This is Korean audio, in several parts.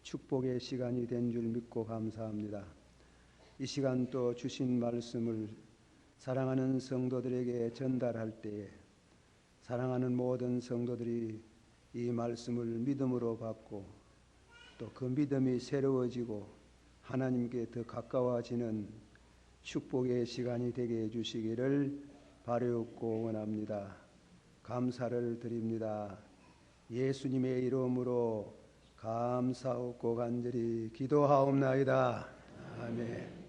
축복의 시간이 된 줄 믿고 감사합니다. 이 시간 또 주신 말씀을 사랑하는 성도들에게 전달할 때에 사랑하는 모든 성도들이 이 말씀을 믿음으로 받고 또 그 믿음이 새로워지고 하나님께 더 가까워지는 축복의 시간이 되게 해주시기를 바라옵고 원합니다. 감사를 드립니다. 예수님의 이름으로 감사하고 간절히 기도하옵나이다. 아멘.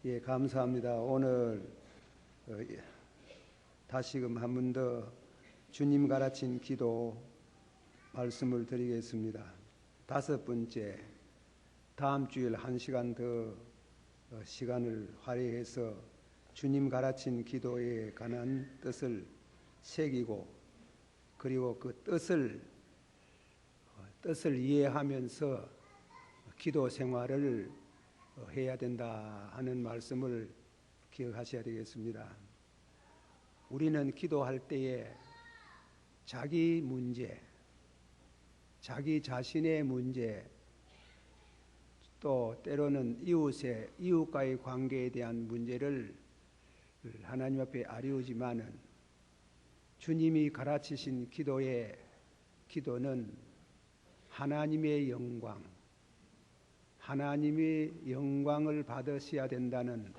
예, 감사합니다. 오늘 다시금 한 번 더 주님 가르친 기도 말씀을 드리겠습니다. 다섯 번째, 다음 주일 1시간 더 시간을 할애해서 주님 가르친 기도에 관한 뜻을 새기고 그리고 그 뜻을 이해하면서 기도 생활을 해야 된다 하는 말씀을 기억하셔야 되겠습니다. 우리는 기도할 때에 자기 문제, 자기 자신의 문제, 또 때로는 이웃과의 관계에 대한 문제를 하나님 앞에 아뢰지만은 주님이 가르치신 기도는 하나님의 영광을 받으셔야 된다는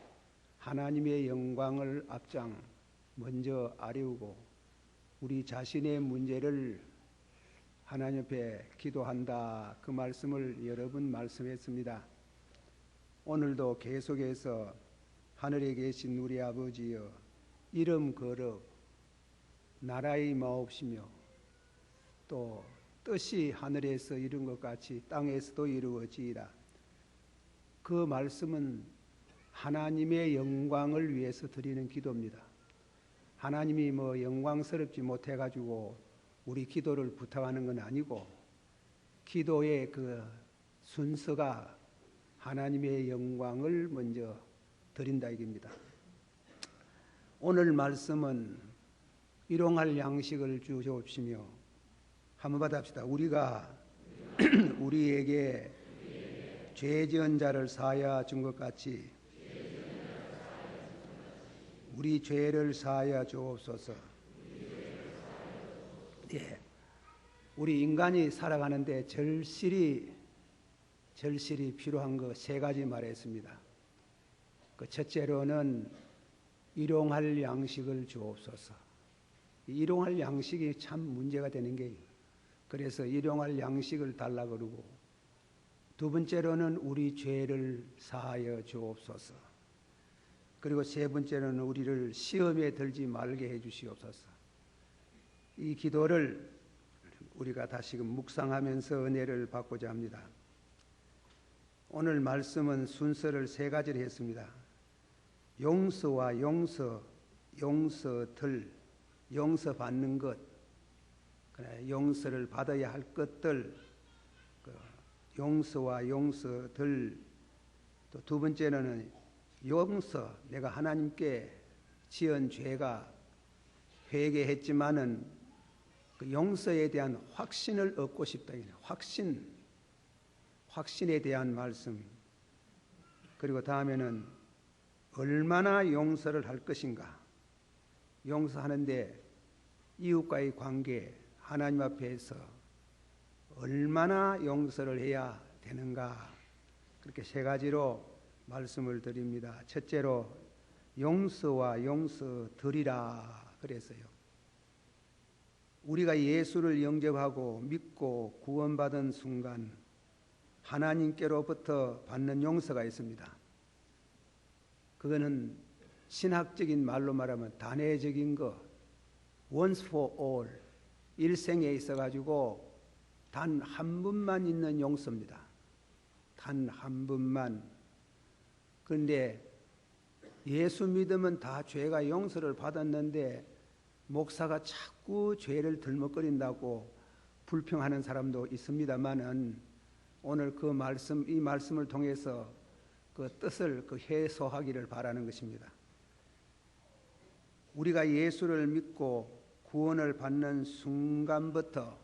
하나님의 영광을 먼저 아뢰고 우리 자신의 문제를 하나님 앞에 기도한다. 그 말씀을 여러 번 말씀했습니다. 오늘도 계속해서 하늘에 계신 우리 아버지여, 이름 거룩 나라의 마옵시며 또 뜻이 하늘에서 이룬 것 같이 땅에서도 이루어지이라. 그 말씀은 하나님의 영광을 위해서 드리는 기도입니다. 하나님이 영광스럽지 못해가지고 우리 기도를 부탁하는 건 아니고 기도의 그 순서가 하나님의 영광을 먼저 드린다 이깁니다. 오늘 말씀은 일용할 양식을 주옵시며 한번 받읍시다. 우리가 우리에게 죄 지은 자를 사하여 준 것 같이 우리 죄를 사하여 주옵소서. 예, 우리 인간이 살아가는데 절실히 필요한 거 3가지 말했습니다. 그 첫째로는 일용할 양식을 주옵소서. 일용할 양식이 참 문제가 되는 게요. 그래서 일용할 양식을 달라 그러고, 두 번째로는 우리 죄를 사하여 주옵소서. 그리고 세 번째로는 우리를 시험에 들지 말게 해 주시옵소서. 이 기도를 우리가 다시금 묵상하면서 은혜를 받고자 합니다. 오늘 말씀은 순서를 3가지로 했습니다. 용서와 용서들, 용서받는 것, 용서를 받아야 할 것들, 용서와 용서들, 또 두 번째는 내가 하나님께 지은 죄가 회개했지만은 그 용서에 대한 확신을 얻고 싶다. 확신에 대한 말씀. 그리고 다음에는 얼마나 용서를 할 것인가. 용서하는데 이웃과의 관계, 하나님 앞에서 얼마나 용서를 해야 되는가. 그렇게 3가지로 말씀을 드립니다. 첫째로 용서와 용서드리라 그랬어요. 우리가 예수를 영접하고 믿고 구원받은 순간 하나님께로부터 받는 용서가 있습니다. 그거는 신학적인 말로 말하면 단회적인 거, once for all, 일생에 있어가지고 단 한 번만 있는 용서입니다. 단 한 번만. 그런데 예수 믿으면 다 죄가 용서를 받았는데 목사가 자꾸 죄를 들먹거린다고 불평하는 사람도 있습니다만은 오늘 이 말씀을 통해서 그 뜻을 해소하기를 바라는 것입니다. 우리가 예수를 믿고 구원을 받는 순간부터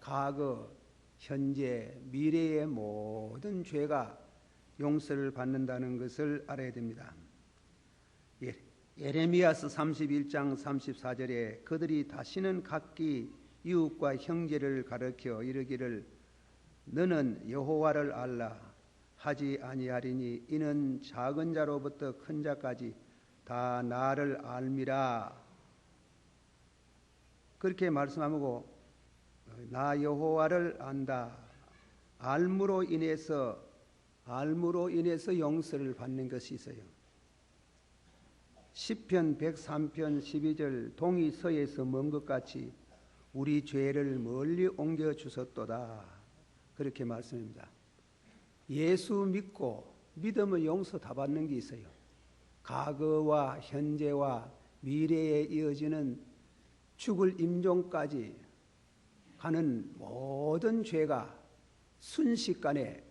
과거, 현재, 미래의 모든 죄가 용서를 받는다는 것을 알아야 됩니다. 예레미야서 31장 34절에 그들이 다시는 각기 이웃과 형제를 가르쳐 이르기를 너는 여호와를 알라 하지 아니하리니 이는 작은 자로부터 큰 자까지 다 나를 알미라. 그렇게 말씀하고 나 여호와를 안다. 알므로 인해서 용서를 받는 것이 있어요. 시편 103편 12절 동이 서에서 먼 것 같이 우리 죄를 멀리 옮겨 주셨도다. 그렇게 말씀합니다. 예수 믿고 믿으면 용서 다 받는 게 있어요. 과거와 현재와 미래에 이어지는 죽을 임종까지 가는 모든 죄가 순식간에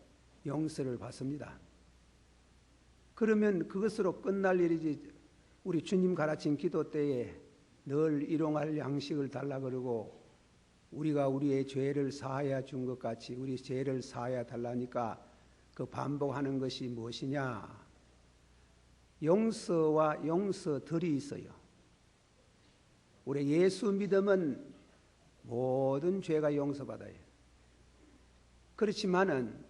용서를 받습니다. 그러면 그것으로 끝날 일이지. 우리 주님 가르친 기도 때에 늘 일용할 양식을 달라 그러고 우리가 우리의 죄를 사하여 준 것 같이 우리 죄를 사하여 달라니까 그 반복하는 것이 무엇이냐? 용서와 용서들이 있어요. 우리 예수 믿으면 모든 죄가 용서받아요. 그렇지만은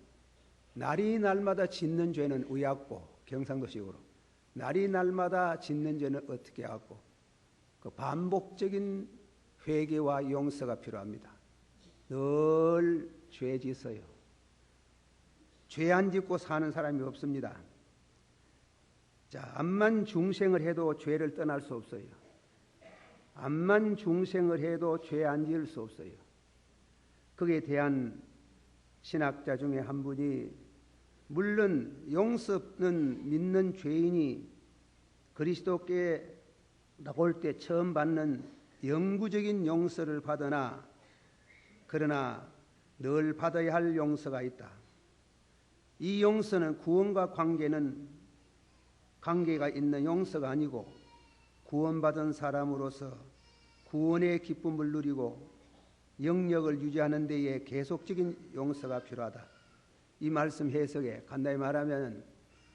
날이 날마다 짓는 죄는 의약고 경상도식으로 날이 날마다 짓는 죄는 어떻게 하고 그 반복적인 회개와 용서가 필요합니다. 늘 죄 짓어요. 죄 안 짓고 사는 사람이 없습니다. 자, 암만 중생을 해도 죄를 떠날 수 없어요. 암만 중생을 해도 죄 안 지을 수 없어요. 거기에 대한 신학자 중에 한 분이 물론 용서는 믿는 죄인이 그리스도께 나올 때 처음 받는 영구적인 용서를 받으나 그러나 늘 받아야 할 용서가 있다. 이 용서는 구원과 관계가 있는 용서가 아니고 구원받은 사람으로서 구원의 기쁨을 누리고 영역을 유지하는 데에 계속적인 용서가 필요하다. 이 말씀 해석에 간단히 말하면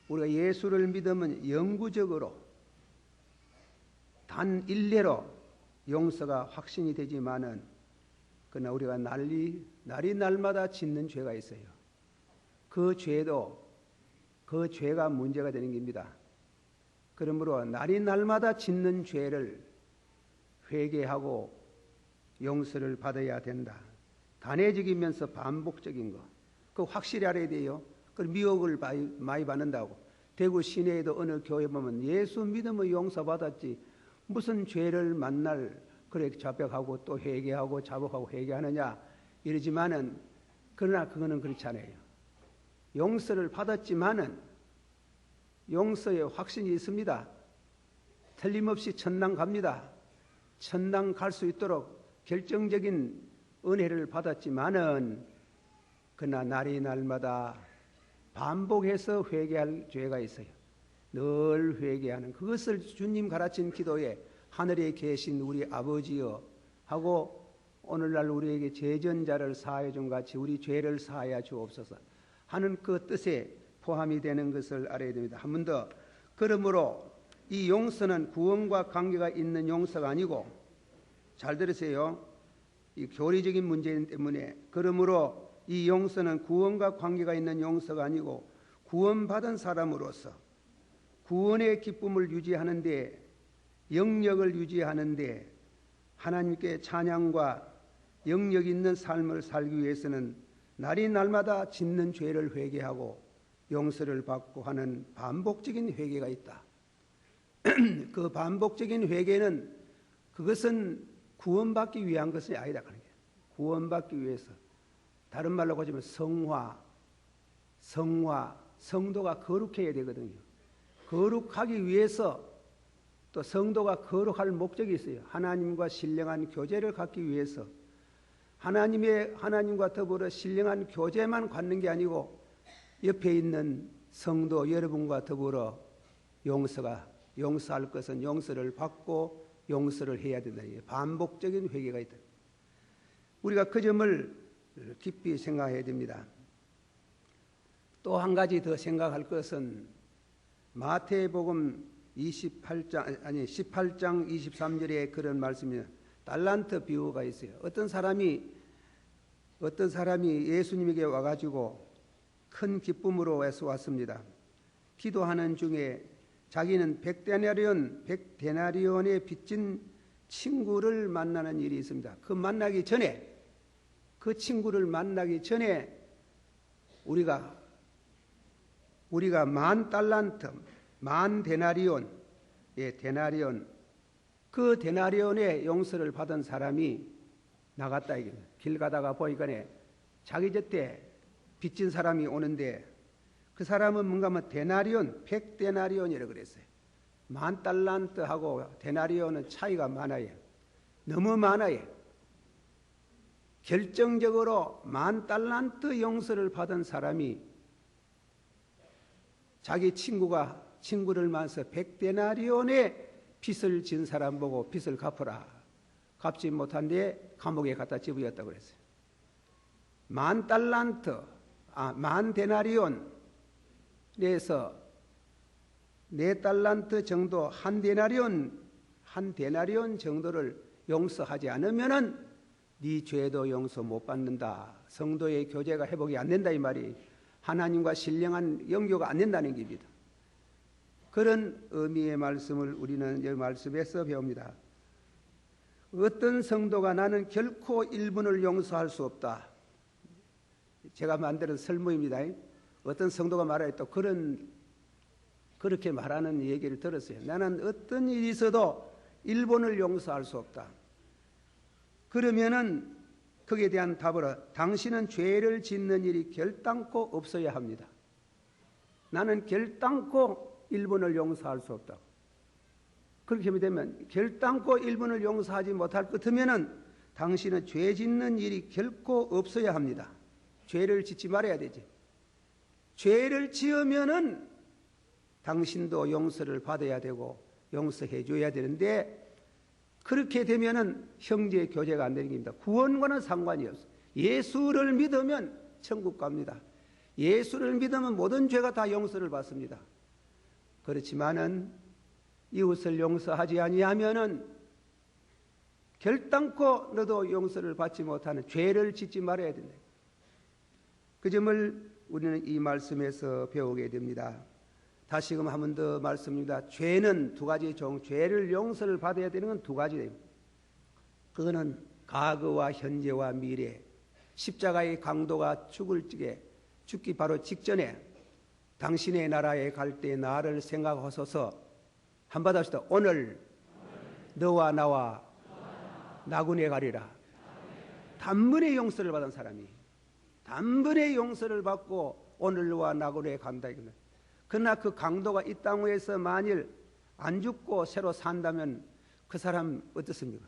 우리가 예수를 믿으면 영구적으로 단 일례로 용서가 확신이 되지만은 그러나 우리가 날이 날마다 짓는 죄가 있어요. 그 죄가 문제가 되는 겁니다. 그러므로 날이 날마다 짓는 죄를 회개하고 용서를 받아야 된다. 단회적이면서 반복적인 거. 그 확실히 알아야 돼요. 그 미혹을 많이 받는다고. 대구 시내에도 어느 교회 보면 예수 믿으면 용서받았지 무슨 죄를 만날 그래 자백하고 또 회개하고 자복하고 회개하느냐 이러지만은 그러나 그거는 그렇지 않아요. 용서를 받았지만은 용서에 확신이 있습니다. 틀림없이 천당 갑니다. 천당 갈 수 있도록 결정적인 은혜를 받았지만은 그러나 날이 날마다 반복해서 회개할 죄가 있어요. 늘 회개하는 그것을 주님 가르친 기도에 하늘에 계신 우리 아버지여 하고 오늘날 우리에게 죄전자를 사하여 준 같이 우리 죄를 사하여 주옵소서 하는 그 뜻에 포함이 되는 것을 알아야 됩니다. 한 번 더. 그러므로 이 용서는 구원과 관계가 있는 용서가 아니고 잘 들으세요. 이 교리적인 문제 때문에 그러므로 이 용서는 구원과 관계가 있는 용서가 아니고 구원받은 사람으로서 구원의 기쁨을 유지하는데 영역을 유지하는데 하나님께 찬양과 영역 있는 삶을 살기 위해서는 날이 날마다 짓는 죄를 회개하고 용서를 받고 하는 반복적인 회개가 있다. 그 반복적인 회개는 그것은 구원받기 위한 것이 아니다. 구원받기 위해서 다른 말로 하자면 성도가 거룩해야 되거든요. 거룩하기 위해서 또 성도가 거룩할 목적이 있어요. 하나님과 신령한 교제를 갖기 위해서 하나님과 더불어 신령한 교제만 갖는 게 아니고 옆에 있는 성도 여러분과 더불어 용서할 것은 용서를 받고 용서를 해야 된다. 반복적인 회개가 있다. 우리가 그 점을 깊이 생각해야 됩니다. 또 한 가지 더 생각할 것은 마태복음 18장 23절에 그런 말씀이 달란트 비유가 있어요. 어떤 사람이 예수님에게 와가지고 큰 기쁨으로 왔습니다. 기도하는 중에 자기는 100데나리온에 빚진 친구를 만나는 일이 있습니다. 그 친구를 만나기 전에 우리가 10,000달란트, 10,000데나리온, 그 데나리온의 용서를 받은 사람이 나갔다 이겁니다. 길 가다가 보니까 자기 곁에 빚진 사람이 오는데 그 사람은 뭔가 100데나리온이라고 그랬어요. 10,000달란트하고 데나리온은 차이가 많아요. 너무 많아요. 결정적으로 10,000달란트 용서를 받은 사람이 자기 친구를 만나서 100데나리온의 빚을 진 사람 보고 빚을 갚으라. 갚지 못한 뒤에 감옥에 갖다 집어였다고 그랬어요. 10,000데나리온에서 4달란트 정도, 한 데나리온 정도를 용서하지 않으면은 네 죄도 용서 못 받는다. 성도의 교제가 회복이 안 된다 이 말이. 하나님과 신령한 영교가 안 된다는 겁니다. 그런 의미의 말씀을 우리는 이 말씀에서 배웁니다. 어떤 성도가 나는 결코 일본을 용서할 수 없다. 제가 만드는 설문입니다. 어떤 성도가 말하여 또 그렇게 말하는 얘기를 들었어요. 나는 어떤 일이 있어도 일본을 용서할 수 없다. 그러면은 거기에 대한 답으로 당신은 죄를 짓는 일이 결단코 없어야 합니다. 나는 결단코 일본을 용서할 수 없다. 그렇게 되면 결단코 일본을 용서하지 못할 것 같으면은 당신은 죄 짓는 일이 결코 없어야 합니다. 죄를 짓지 말아야 되지. 죄를 지으면은 당신도 용서를 받아야 되고 용서해 줘야 되는데 그렇게 되면은 형제 교제가 안 되는 겁니다. 구원과는 상관이 없어요. 예수를 믿으면 천국 갑니다. 예수를 믿으면 모든 죄가 다 용서를 받습니다. 그렇지만은 이웃을 용서하지 아니하면은 결단코 너도 용서를 받지 못하는 죄를 짓지 말아야 된다. 그 점을 우리는 이 말씀에서 배우게 됩니다. 다시금 한 번 더 말씀입니다. 죄는 두 가지 죄를 용서를 받아야 되는 건 두 가지예요. 그거는 과거와 현재와 미래. 십자가의 강도가 죽기 바로 직전에 당신의 나라에 갈 때 나를 생각하소서. 한번 합시다. 오늘 너와 나와 나군에 가리라. 단번에 용서를 받은 사람이 단번에 용서를 받고 오늘과 나군에 간다 이겁니다. 그러나 그 강도가 이 땅 위에서 만일 안 죽고 새로 산다면 그 사람 어떻습니까?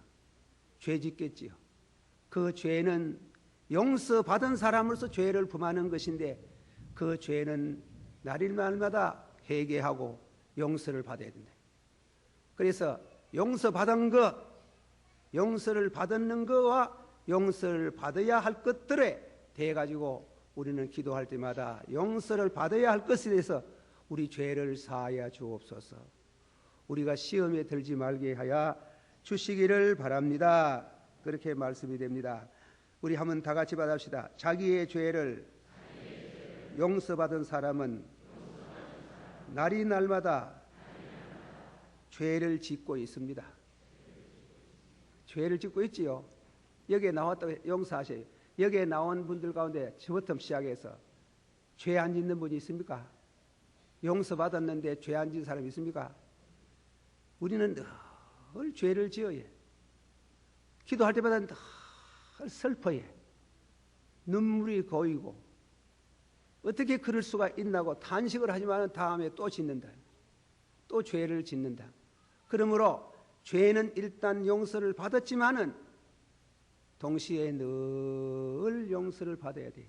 죄 짓겠지요. 그 죄는 용서받은 사람으로서 죄를 범하는 것인데 그 죄는 날마다 회개하고 용서를 받아야 된다. 그래서 용서받은 것, 용서를 받는 것과 용서를 받아야 할 것들에 대해 가지고 우리는 기도할 때마다 용서를 받아야 할 것에 대해서 우리 죄를 사하여 주옵소서. 우리가 시험에 들지 말게 하여 주시기를 바랍니다. 그렇게 말씀이 됩니다. 우리 한번 다 같이 받읍시다. 자기의 죄를 용서받은 사람은 날이 날마다 죄를 짓고 있습니다. 죄를 짓고 있지요. 여기에 나왔다고 용서하세요. 여기에 나온 분들 가운데 저부터 시작해서 죄 안 짓는 분이 있습니까? 용서받았는데 죄 안 짓는 사람이 있습니까? 우리는 늘 죄를 지어요. 기도할 때마다 늘 슬퍼요. 눈물이 고이고 어떻게 그럴 수가 있나고 탄식을 하지만 다음에 또 짓는다. 또 죄를 짓는다. 그러므로 죄는 일단 용서를 받았지만은 동시에 늘 용서를 받아야 돼요.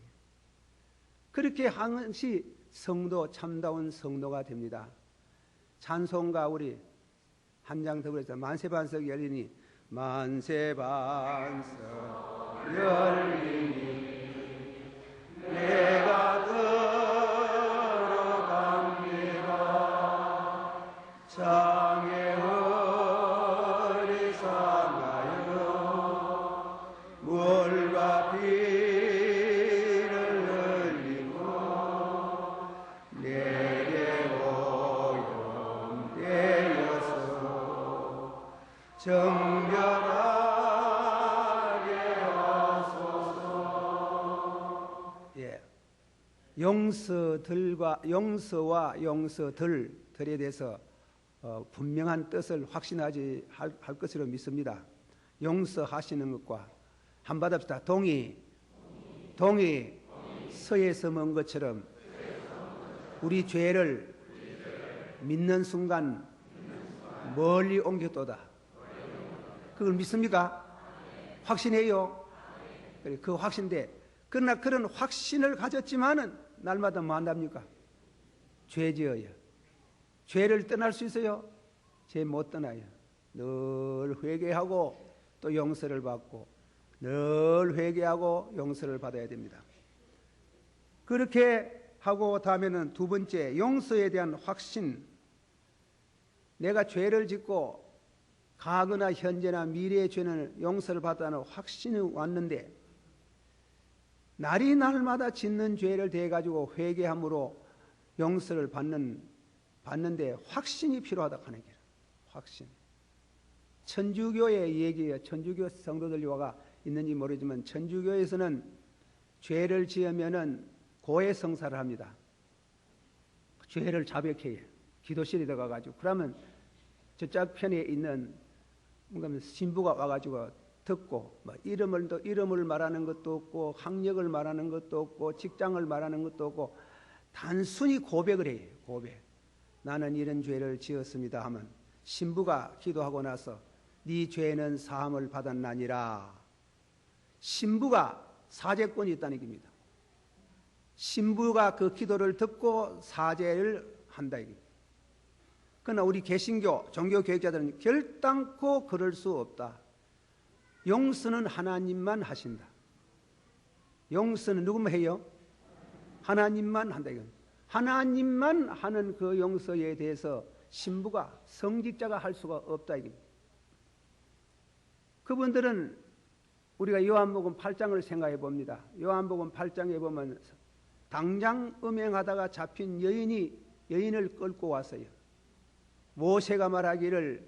그렇게 하는 것이 성도, 참다운 성도가 됩니다. 찬송가 우리 한 장 더 그랬죠. 만세반석 열리니 만세반석 열리니 내가 들어갑니다. 장애 어리석나요 물과 피를 흘리고 내게 오염되어서 정결하게 하소서. 예, 용서와 용서들에 대해서 분명한 뜻을 확신하지 할 것으로 믿습니다. 용서하시는 것과 한받합시다. 동이 서에서 먼 것처럼 우리 죄를 믿는 순간 멀리 옮겼도다. 그걸 믿습니까? 확신해요. 그 확신돼. 그러나 그런 확신을 가졌지만은 날마다 뭐 한답니까? 죄 지어요. 죄를 떠날 수 있어요? 죄 못 떠나요. 늘 회개하고 또 용서를 받고 늘 회개하고 용서를 받아야 됩니다. 그렇게 하고 다음에는 두 번째, 용서에 대한 확신. 내가 죄를 짓고 과거나 현재나 미래의 죄는 용서를 받다는 확신이 왔는데 날이 날마다 짓는 죄를 대해 가지고 회개함으로 용서를 받는데 확신이 필요하다 하는 게 확신. 천주교의 얘기예요. 천주교 성도들과 있는지 모르지만 천주교에서는 죄를 지으면은 고해성사를 합니다. 죄를 자백해요. 기도실에 들어가가지고. 그러면 저쪽 편에 있는 뭔가 신부가 와가지고 듣고 뭐 이름을 말하는 것도 없고 학력을 말하는 것도 없고 직장을 말하는 것도 없고 단순히 고백을 해요. 고백. 나는 이런 죄를 지었습니다 하면 신부가 기도하고 나서 네 죄는 사함을 받았나니라. 신부가 사죄권이 있다는 얘기입니다. 신부가 그 기도를 듣고 사죄를 한다 이겁니다. 그러나 우리 개신교 종교교육자들은 결단코 그럴 수 없다. 용서는 하나님만 하신다. 용서는 누구만 해요? 하나님만 한다 이겁니다. 하나님만 하는 그 용서에 대해서 신부가 성직자가 할 수가 없다 이겁니다. 그분들은 우리가 요한복음 8장을 생각해 봅니다. 요한복음 8장에 보면 당장 음행하다가 잡힌 여인을 끌고 왔어요. 모세가 말하기를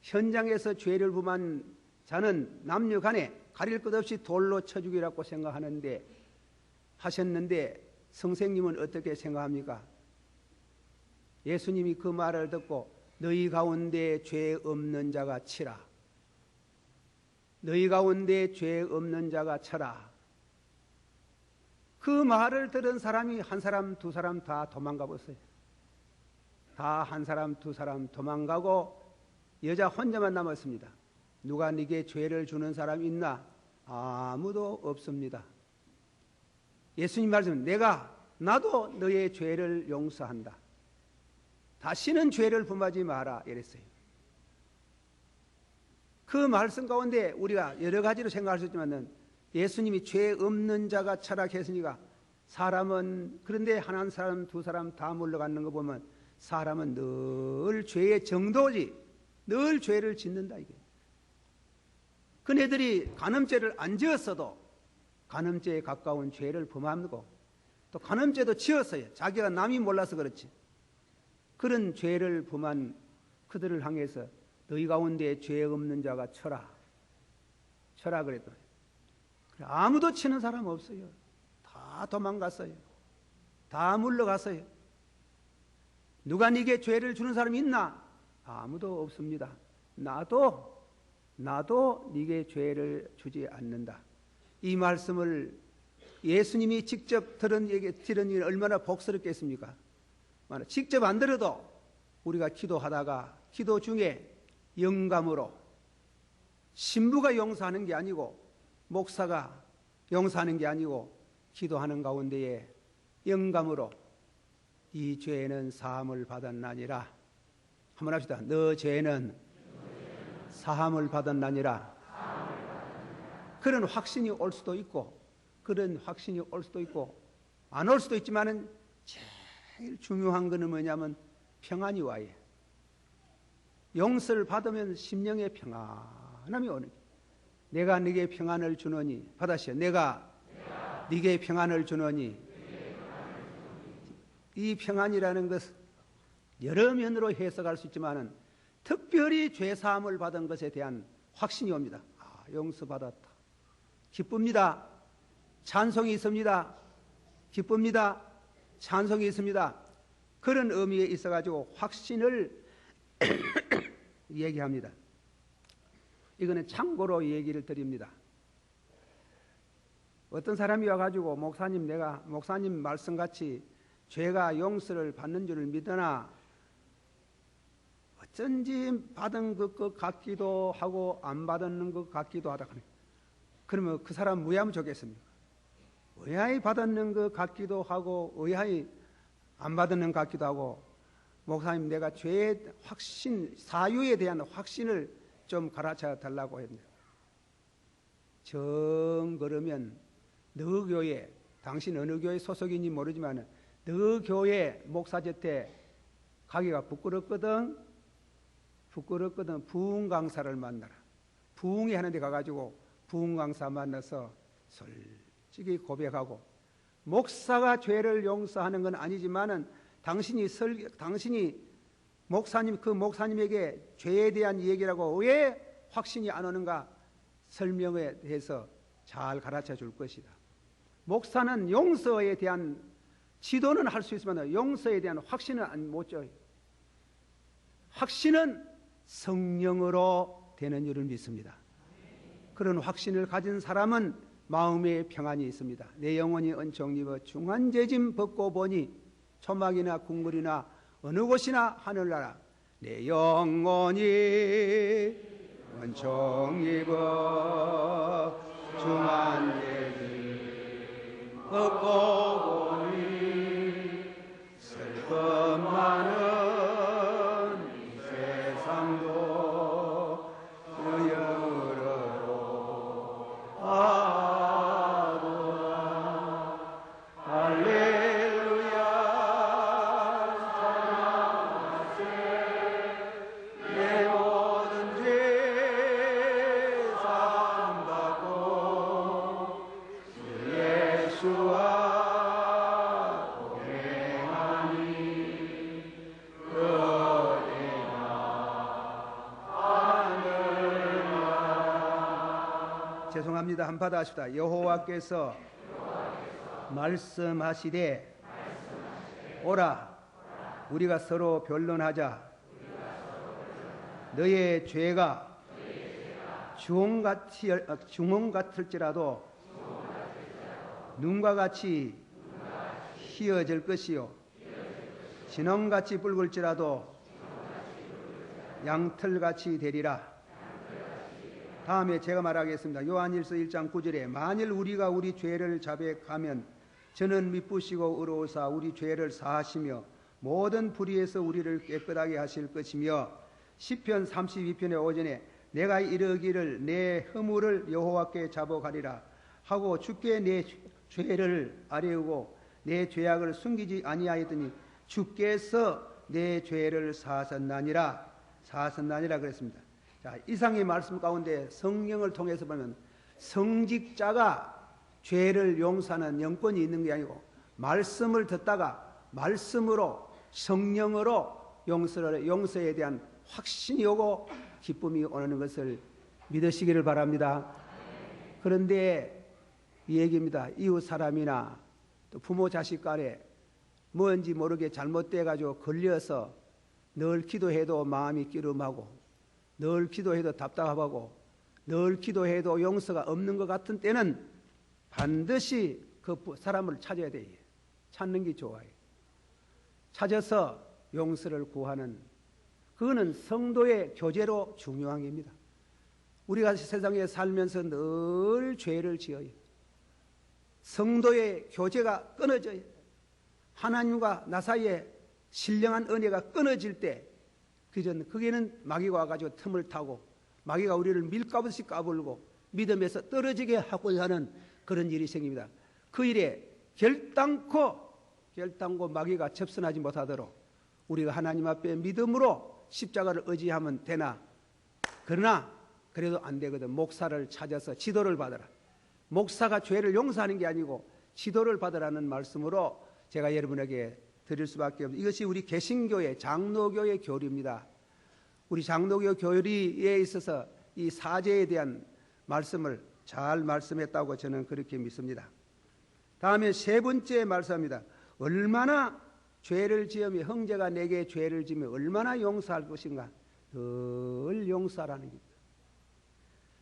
현장에서 죄를 범한 자는 남녀 간에 가릴 것 없이 돌로 쳐 죽이라고 생각하는데 하셨는데 선생님은 어떻게 생각합니까? 예수님이 그 말을 듣고 너희 가운데 죄 없는 자가 치라. 너희 가운데 죄 없는 자가 쳐라. 그 말을 들은 사람이 한 사람 두 사람 다 도망가 버렸어요. 다 한 사람 두 사람 도망가고 여자 혼자만 남았습니다. 누가 네게 죄를 주는 사람 있나? 아무도 없습니다. 예수님 말씀, 나도 너의 죄를 용서한다. 다시는 죄를 범하지 마라 이랬어요. 그 말씀 가운데 우리가 여러 가지로 생각할 수 있지만 예수님이 죄 없는 자가 철학했으니까 사람은 그런데 한 사람 두 사람 다 물러가는 거 보면 사람은 늘 죄의 정도지 늘 죄를 짓는다 이게. 그네들이 간음죄를 안 지었어도 간음죄에 가까운 죄를 범하고 또 간음죄도 지었어요. 자기가 남이 몰라서 그렇지. 그런 죄를 범한 그들을 향해서 너희 가운데 죄 없는 자가 쳐라. 쳐라 그랬더니 아무도 치는 사람 없어요. 다 도망갔어요. 다 물러갔어요. 누가 네게 죄를 주는 사람이 있나? 아무도 없습니다. 나도 네게 죄를 주지 않는다. 이 말씀을 예수님이 직접 들은 일이 얼마나 복스럽겠습니까? 직접 안 들어도 우리가 기도하다가 기도 중에 영감으로 신부가 용서하는 게 아니고 목사가 용서하는 게 아니고 기도하는 가운데에 영감으로 이 죄는 사함을 받았나니라. 한번 합시다. 너 죄는 사함을 받았나니라. 그런 확신이 올 수도 있고 안 올 수도 있지만은 제일 중요한 거는 뭐냐면 평안이 와요. 용서를 받으면 심령의 평안함이 오는 거예요. 내가 네게 평안을 주노니, 받으시오. 내가 네게 평안을 주노니. 이 평안이라는 것은 여러 면으로 해석할 수 있지만은 특별히 죄사함을 받은 것에 대한 확신이 옵니다. 아, 용서받았다. 기쁩니다. 찬송이 있습니다. 기쁩니다. 찬송이 있습니다. 그런 의미에 있어가지고 확신을 얘기합니다. 이거는 참고로 얘기를 드립니다. 어떤 사람이 와가지고 목사님, 내가 목사님 말씀같이 죄가 용서를 받는 줄을 믿으나 어쩐지 받은 것 같기도 하고 안 받은 것 같기도 하다. 그러면 그 사람 무야무 좋겠습니까? 의아히 받았는 것 같기도 하고 의아히 안 받는 것 같기도 하고, 목사님 내가 죄의 확신, 사유에 대한 확신을 좀 가르쳐 달라고 했는데, 정 그러면 너 교회, 당신 어느 교회 소속인지 모르지만 너 교회 목사저태 가기가 부끄럽거든. 부흥 강사를 만나라. 부흥회 하는 데 가가지고 부흥 강사 만나서 솔직히 고백하고, 목사가 죄를 용서하는 건 아니지만은 당신이 목사님, 그 목사님에게 죄에 대한 얘기라고 왜 확신이 안 오는가 설명에 대해서 잘 가르쳐 줄 것이다. 목사는 용서에 대한 지도는 할 수 있지만 용서에 대한 확신은 못 줘요. 확신은 성령으로 되는 줄을 믿습니다. 그런 확신을 가진 사람은 마음의 평안이 있습니다. 내 영혼이 은총 입어 중한 죄짐 벗고 보니 초막이나 궁궐이나 어느 곳이나 하늘나라. 내 영혼이 은총 입어 중한 죄짐 벗고 보니 슬픔 많은 죄송합니다. 한번 받아십시다. 여호와께서 말씀하시되 오라 우리가 서로 변론하자. 너의 죄가 주홍 같을지라도 눈과 같이 희어질 것이요 진홍같이 붉을지라도 양털같이 되리라. 다음에 제가 말하겠습니다. 요한일서 1장 9절에 만일 우리가 우리 죄를 자백하면 저는 미쁘시고 의로우사 우리 죄를 사하시며 모든 불의에서 우리를 깨끗하게 하실 것이며, 시편 32편의 5절에 내가 이르기를 내 허물을 여호와께 자복하리라 하고 주께 내 죄를 아뢰우고 내 죄악을 숨기지 아니하였더니 주께서 내 죄를 사하셨나니라 그랬습니다. 자, 이상의 말씀 가운데 성령을 통해서 보면 성직자가 죄를 용서하는 영권이 있는 게 아니고 말씀을 듣다가 말씀으로 성령으로 용서에 대한 확신이 오고 기쁨이 오는 것을 믿으시기를 바랍니다. 그런데 이 얘기입니다. 이웃 사람이나 또 부모 자식 간에 뭔지 모르게 잘못돼 가지고 걸려서 늘 기도해도 마음이 끼름하고 늘 기도해도 답답하고 늘 기도해도 용서가 없는 것 같은 때는 반드시 그 사람을 찾아야 돼요. 찾는 게 좋아요. 찾아서 용서를 구하는, 그거는 성도의 교제로 중요한 겁니다. 우리가 세상에 살면서 늘 죄를 지어요. 성도의 교제가 끊어져요. 하나님과 나 사이에 신령한 은혜가 끊어질 때 거기에는 마귀가 와가지고 틈을 타고 마귀가 우리를 밀가부듯이 까불고 믿음에서 떨어지게 하고자 하는 그런 일이 생깁니다. 그 일에 결단코 마귀가 접선하지 못하도록 우리가 하나님 앞에 믿음으로 십자가를 의지하면 되나, 그러나 그래도 안 되거든. 목사를 찾아서 지도를 받아라. 목사가 죄를 용서하는 게 아니고 지도를 받으라는 말씀으로 제가 여러분에게 드릴 수밖에 없습니다. 이것이 우리 개신교의 장로교의 교리입니다. 우리 장로교 교리에 있어서 이 사죄에 대한 말씀을 잘 말씀했다고 저는 그렇게 믿습니다. 다음에 세 번째 말씀합니다. 얼마나 죄를 지으며 형제가 내게 죄를 지으며 얼마나 용서할 것인가. 늘 용서하라는 겁니다.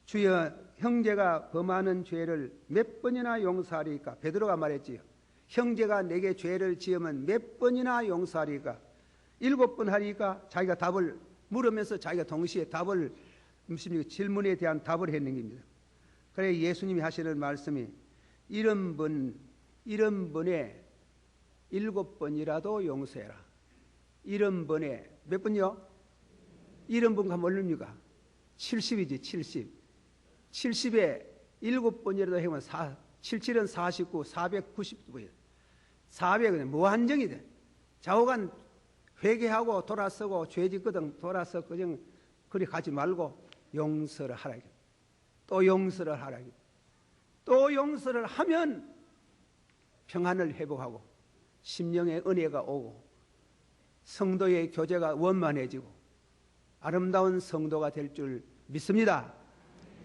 주여 형제가 범하는 죄를 몇 번이나 용서하리까? 베드로가 말했지요. 형제가 내게 죄를 지으면 몇 번이나 용서하리까? 7번 하리까? 자기가 답을 물으면서 자기가 동시에 답을 질문에 대한 답을 했는 겁니다. 그래 예수님이 하시는 말씀이 70번에 7번이라도 용서해라. 70번에 몇 번요? 70번 가면 얼마입니까? 70이지 70. 70에 7번이라도 해면 77은 49, 490번이에요. 400은 무한정이 돼. 좌우간 회개하고 돌아서고 죄짓거든 돌아서 그냥 그리 가지 말고 용서를 하라. 또 용서를 하라. 또 용서를 하면 평안을 회복하고 심령의 은혜가 오고 성도의 교제가 원만해지고 아름다운 성도가 될 줄 믿습니다.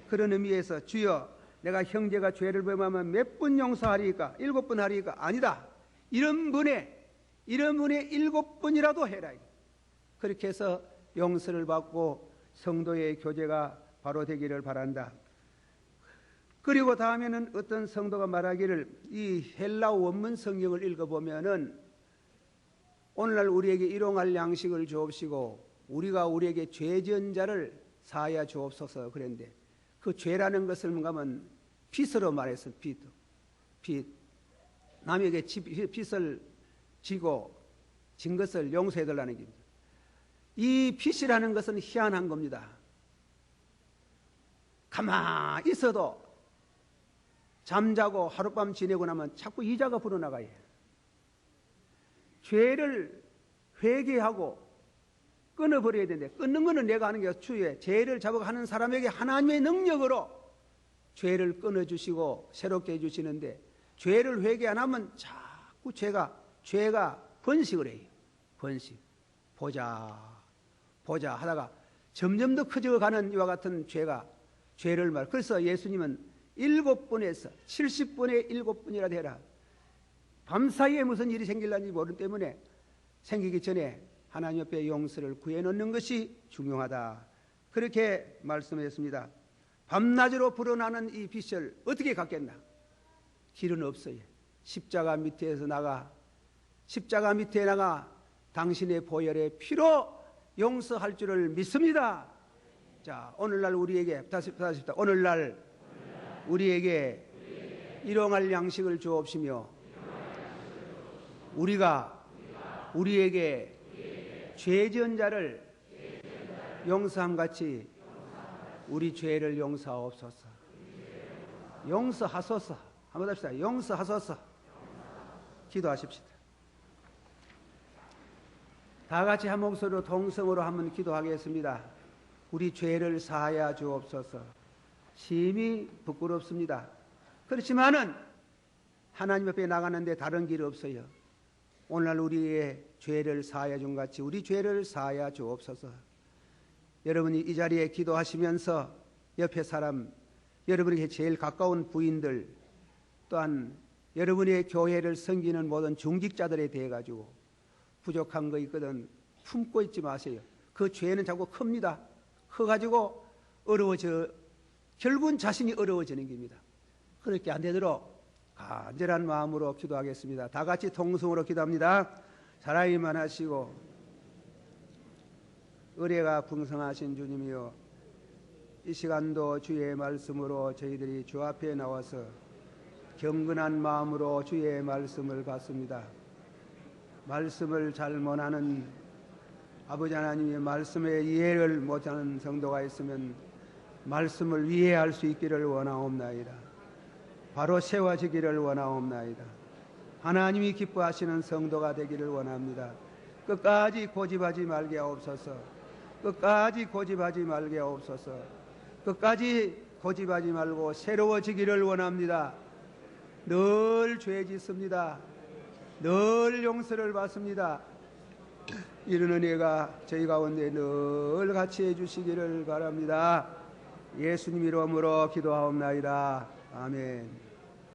그런 의미에서 주여 내가 형제가 죄를 범하면 몇 번 용서하리까? 7번 하리까? 아니다. 70번에 7번이라도 해라. 그렇게 해서 용서를 받고 성도의 교제가 바로 되기를 바란다. 그리고 다음에는 어떤 성도가 말하기를 이 헬라어 원문 성경을 읽어보면은 오늘날 우리에게 일용할 양식을 주옵시고 우리가 우리에게 죄 지은 자를 사하여 주옵소서 그랬는데 그 죄라는 것을 뭔가 하면 빚으로 말해서 빚. 남에게 빚을 지고 진 것을 용서해달라는 겁니다. 이 빚이라는 것은 희한한 겁니다. 가만히 있어도 잠자고 하룻밤 지내고 나면 자꾸 이자가 불어나가요. 죄를 회개하고 끊어버려야 되는데 끊는 것은 내가 하는 게 주의 죄를 잡아가는 사람에게 하나님의 능력으로 죄를 끊어주시고 새롭게 해주시는데 죄를 회개 안 하면 자꾸 죄가 번식을 해요. 번식. 보자 하다가 점점 더 커져가는 이와 같은 죄를 말. 그래서 예수님은 7번에서 70번에 7번이라도 해라. 밤사이에 무슨 일이 생길는지 모르기 때문에 생기기 전에 하나님 앞에 용서를 구해놓는 것이 중요하다. 그렇게 말씀했습니다. 밤낮으로 불어나는 이 빚을 어떻게 갚겠나? 길은 없어요. 십자가 밑에 나가 당신의 보혈의 피로 용서할 줄을 믿습니다. 자, 오늘날 우리에게 다시 오늘날 우리에게 일용할 양식을 주옵시며 우리가 우리에게 죄 지은 자를 용서함같이 우리 죄를 용서하옵소서. 용서하소서. 한번 합시다. 용서하소서. 기도하십시다. 다 같이 한 목소리로 동성으로 한번 기도하겠습니다. 우리 죄를 사하여 주옵소서. 심히 부끄럽습니다. 그렇지만은 하나님 앞에 나가는데 다른 길 없어요. 오늘날 우리의 죄를 사하여 준 같이 우리 죄를 사하여 주옵소서. 여러분이 이 자리에 기도하시면서 옆에 사람, 여러분에게 제일 가까운 부인들, 또한 여러분의 교회를 섬기는 모든 중직자들에 대해 가지고 부족한 거 있거든 품고 있지 마세요. 그 죄는 자꾸 큽니다. 커가지고 결국은 자신이 어려워지는 겁니다. 그렇게 안 되도록 간절한 마음으로 기도하겠습니다. 다 같이 통성으로 기도합니다. 사랑이 많으시고 은혜가 풍성하신 주님이여, 이 시간도 주의 말씀으로 저희들이 주 앞에 나와서 경건한 마음으로 주의 말씀을 받습니다. 말씀을 잘 못하는 아버지 하나님의 말씀에 이해를 못하는 성도가 있으면 말씀을 이해할 수 있기를 원하옵나이다. 바로 세워지기를 원하옵나이다. 하나님이 기뻐하시는 성도가 되기를 원합니다. 끝까지 고집하지 말게 하옵소서. 끝까지 고집하지 말게 하옵소서. 끝까지 고집하지 말고 새로워지기를 원합니다. 늘 죄 짓습니다. 늘 용서를 받습니다. 이런 은혜가 저희 가운데 늘 같이 해주시기를 바랍니다. 예수님 이름으로 기도하옵나이다. 아멘.